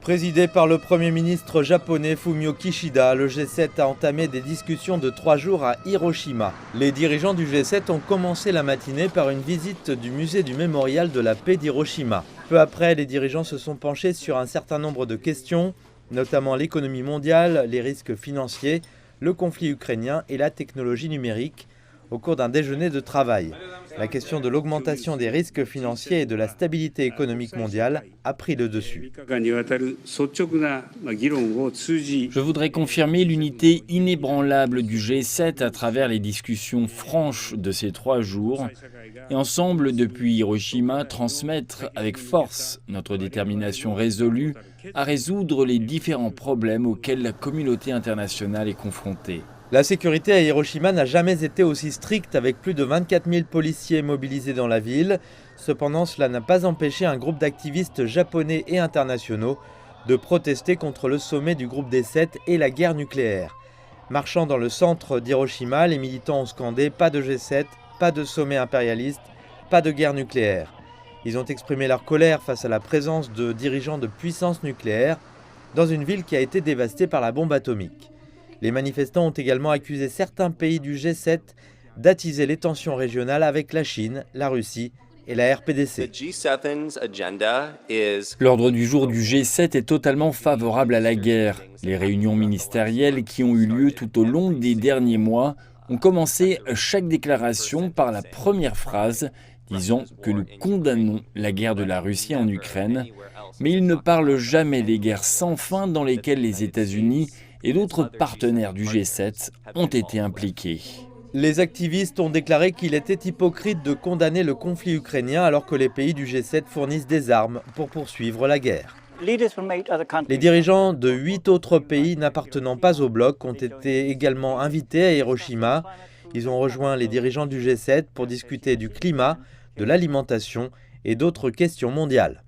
Présidé par le Premier ministre japonais Fumio Kishida, le G7 a entamé des discussions de 3 jours à Hiroshima. Les dirigeants du G7 ont commencé la matinée par une visite du musée du mémorial de la paix d'Hiroshima. Peu après, les dirigeants se sont penchés sur un certain nombre de questions, notamment l'économie mondiale, les risques financiers, le conflit ukrainien et la technologie numérique, au cours d'un déjeuner de travail. La question de l'augmentation des risques financiers et de la stabilité économique mondiale a pris le dessus. Je voudrais confirmer l'unité inébranlable du G7 à travers les discussions franches de ces 3 jours et ensemble, depuis Hiroshima, transmettre avec force notre détermination résolue à résoudre les différents problèmes auxquels la communauté internationale est confrontée. La sécurité à Hiroshima n'a jamais été aussi stricte, avec plus de 24 000 policiers mobilisés dans la ville. Cependant, cela n'a pas empêché un groupe d'activistes japonais et internationaux de protester contre le sommet du groupe des 7 et la guerre nucléaire. Marchant dans le centre d'Hiroshima, les militants ont scandé « Pas de G7, pas de sommet impérialiste, pas de guerre nucléaire ». Ils ont exprimé leur colère face à la présence de dirigeants de puissance nucléaire dans une ville qui a été dévastée par la bombe atomique. Les manifestants ont également accusé certains pays du G7 d'attiser les tensions régionales avec la Chine, la Russie et la RPDC. L'ordre du jour du G7 est totalement favorable à la guerre. Les réunions ministérielles qui ont eu lieu tout au long des derniers mois ont commencé chaque déclaration par la première phrase disant que nous condamnons la guerre de la Russie en Ukraine, mais ils ne parlent jamais des guerres sans fin dans lesquelles les États-Unis et d'autres partenaires du G7 ont été impliqués. Les activistes ont déclaré qu'il était hypocrite de condamner le conflit ukrainien alors que les pays du G7 fournissent des armes pour poursuivre la guerre. Les dirigeants de 8 autres pays n'appartenant pas au bloc ont été également invités à Hiroshima. Ils ont rejoint les dirigeants du G7 pour discuter du climat, de l'alimentation et d'autres questions mondiales.